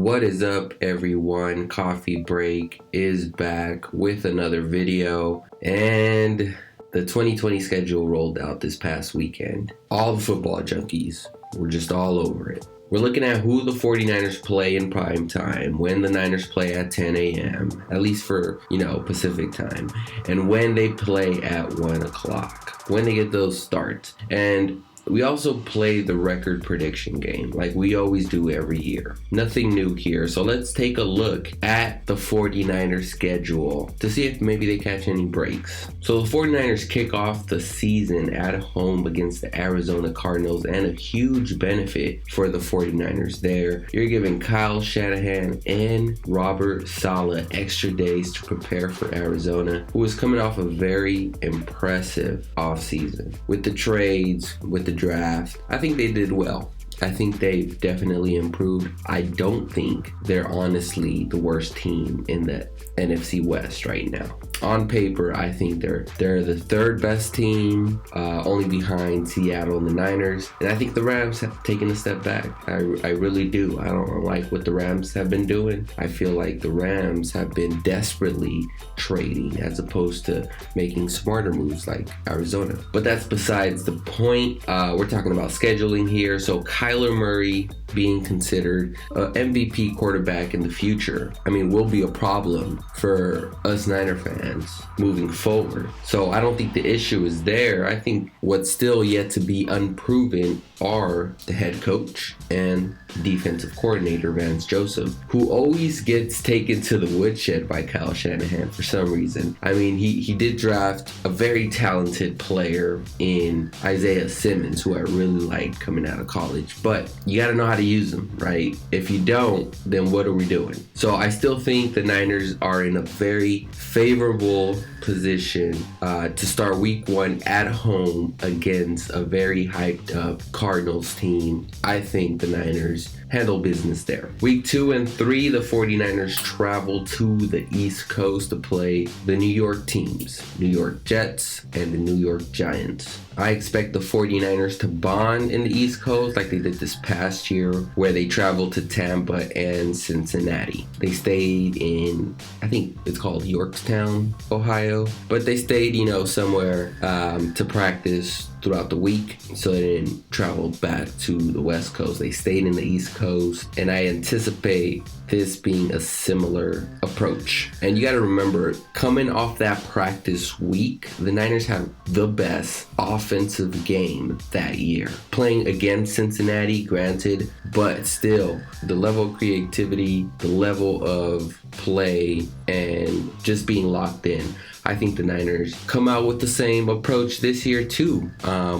What is up, everyone? Coffee Break is back with another video, and the 2020 schedule rolled out this past weekend. All the football junkies were just all over it. We're looking at who the 49ers play in prime time, when the Niners play at 10 a.m., at least for, Pacific time, and when they play at 1 o'clock, when they get those starts. And we also play the record prediction game like we always do every year. Nothing new here. So let's take a look at the 49ers schedule to see if maybe they catch any breaks. So the 49ers kick off the season at home against the Arizona Cardinals, and a huge benefit for the 49ers there. You're giving Kyle Shanahan and Robert Saleh extra days to prepare for Arizona, who is coming off a very impressive offseason. With the trades, with the draft, I think they did well. I think they've definitely improved. I don't think they're honestly the worst team in the NFC West right now. On paper, I think they're the third best team, only behind Seattle and the Niners. And I think the Rams have taken a step back. I really do. I don't like what the Rams have been doing. I feel like the Rams have been desperately trading as opposed to making smarter moves like Arizona. But that's besides the point. We're talking about scheduling here. So Kyler Murray being considered an MVP quarterback in the future, will be a problem for us Niner fans moving forward. So I don't think the issue is there. I think what's still yet to be unproven are the head coach and defensive coordinator Vance Joseph, who always gets taken to the woodshed by Kyle Shanahan for some reason. He did draft a very talented player in Isaiah Simmons, who I really liked coming out of college, but you got to know how to use them, right? If you don't, then what are we doing? So I still think the Niners are in a very favorable position to start week one at home against a very hyped up Cardinals team. I think the Niners handle business there. Week 2 and 3, the 49ers travel to the East Coast to play the New York teams, New York Jets and the New York Giants. I expect the 49ers to bond in the East Coast like they did this past year, where they traveled to Tampa and Cincinnati. They stayed in, I think it's called Yorktown, Ohio, but they stayed, somewhere to practice throughout the week, so they didn't travel back to the West Coast. They stayed in the East Coast, and I anticipate this being a similar approach. And you got to remember, coming off that practice week, the Niners have the best offensive game that year. Playing against Cincinnati, granted, but still, the level of creativity, the level of play, and just being locked in. I think the Niners come out with the same approach this year too,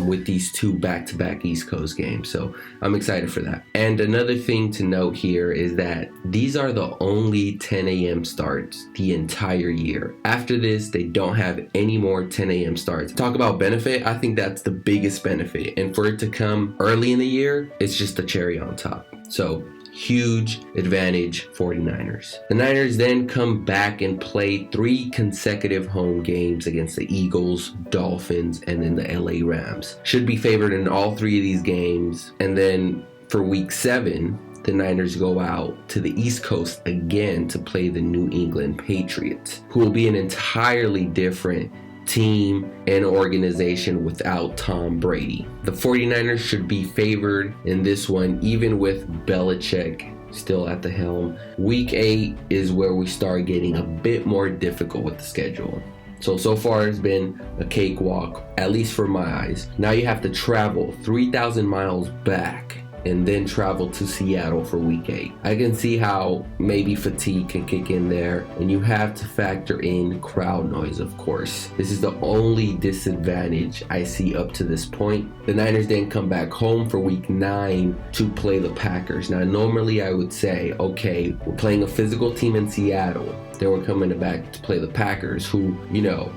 with these two back-to-back East Coast games. So I'm excited for that. And another thing to note here is that these are the only 10 a.m. starts the entire year. After this, they don't have any more 10 a.m. starts. Talk about benefit. I think that's the biggest benefit. And for it to come early in the year, it's just a cherry on top. So huge advantage 49ers. The Niners then come back and play 3 consecutive home games against the Eagles, Dolphins, and then the LA Rams. Should be favored in all 3 of these games. And then for week 7, the Niners go out to the East Coast again to play the New England Patriots, who will be an entirely different team and organization without Tom Brady. The 49ers should be favored in this one, even with Belichick still at the helm. Week 8 is where we start getting a bit more difficult with the schedule. So far it's been a cakewalk, at least for my eyes. Now you have to travel 3,000 miles back and then travel to Seattle for week 8. I can see how maybe fatigue can kick in there, and you have to factor in crowd noise, of course. This is the only disadvantage I see up to this point. The Niners then come back home for week 9 to play the Packers. Now, normally I would say, okay, we're playing a physical team in Seattle. Then we're coming back to play the Packers, who,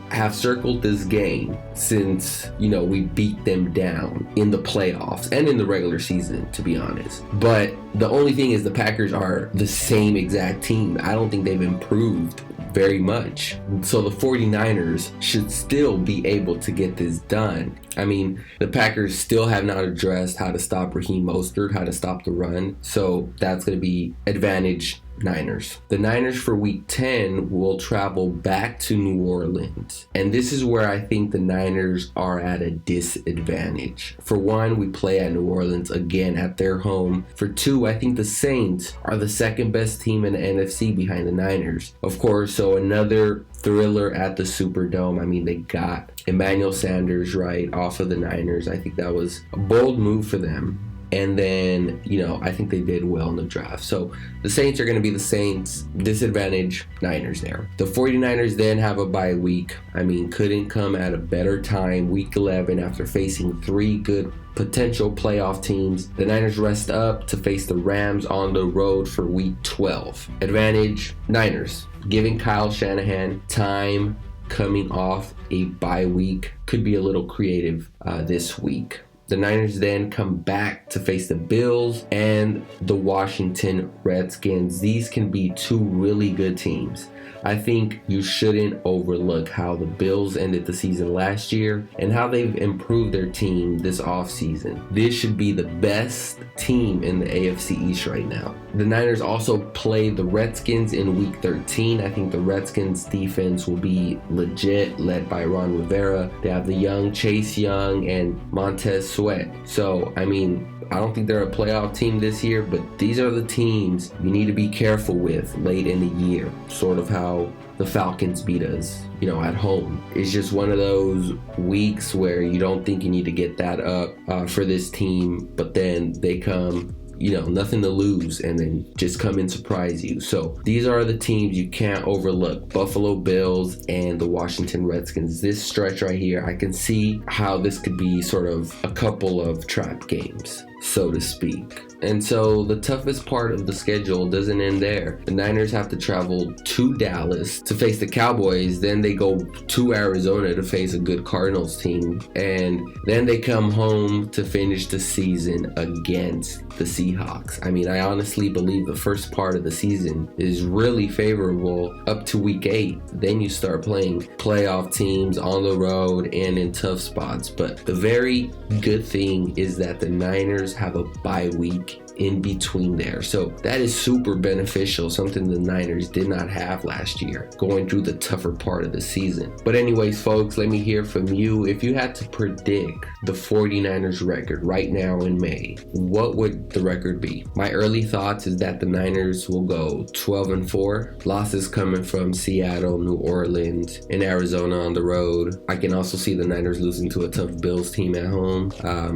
have circled this game since, we beat them down in the playoffs and in the regular season. to be honest. But the only thing is the Packers are the same exact team. I don't think they've improved very much. So the 49ers should still be able to get this done. I mean, the Packers still have not addressed how to stop Raheem Mostert, how to stop the run. So that's going to be advantage Niners. The Niners for week 10 will travel back to New Orleans. And this is where I think the Niners are at a disadvantage. For one, we play at New Orleans again at their home. For two, I think the Saints are the second best team in the NFC behind the Niners. Of course, so another thriller at the Superdome. I mean, they got Emmanuel Sanders right off of the Niners. I think that was a bold move for them. And then, I think they did well in the draft. So the Saints are going to be the Saints. Disadvantage Niners there. The 49ers then have a bye week. I mean, couldn't come at a better time. Week 11 after facing 3 good potential playoff teams. The Niners rest up to face the Rams on the road for week 12. Advantage Niners. Giving Kyle Shanahan time coming off a bye week. Could be a little creative this week. The Niners then come back to face the Bills and the Washington Redskins. These can be 2 really good teams. I think you shouldn't overlook how the Bills ended the season last year and how they've improved their team this offseason. This should be the best team in the AFC East right now. The Niners also play the Redskins in week 13. I think the Redskins defense will be legit, led by Ron Rivera. They have the young Chase Young and Montez Sweat. So, I mean, I don't think they're a playoff team this year, but these are the teams you need to be careful with late in the year. Sort of how the Falcons beat us, at home. It's just one of those weeks where you don't think you need to get that up for this team, but then they come, nothing to lose, and then just come and surprise you. So these are the teams you can't overlook. Buffalo Bills and the Washington Redskins. This stretch right here, I can see how this could be sort of a couple of trap games, so to speak. And so the toughest part of the schedule doesn't end there. The Niners have to travel to Dallas to face the Cowboys. Then they go to Arizona to face a good Cardinals team. And then they come home to finish the season against the Seahawks. I mean, I honestly believe the first part of the season is really favorable up to week 8. Then you start playing playoff teams on the road and in tough spots. But the very good thing is that the Niners have a bye week in between there. So that is super beneficial, something the Niners did not have last year, going through the tougher part of the season. But anyways, folks, let me hear from you. If you had to predict the 49ers record right now in May, what would the record be? My early thoughts is that the Niners will go 12-4. Losses coming from Seattle, New Orleans, and Arizona on the road. I can also see the Niners losing to a tough Bills team at home.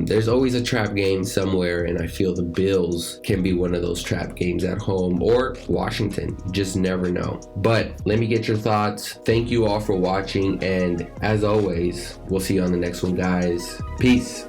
There's always a trap game somewhere, and I feel the Bills can be one of those trap games at home, or Washington. You just never know. But let me get your thoughts. Thank you all for watching, and as always, we'll see you on the next one, guys. Peace.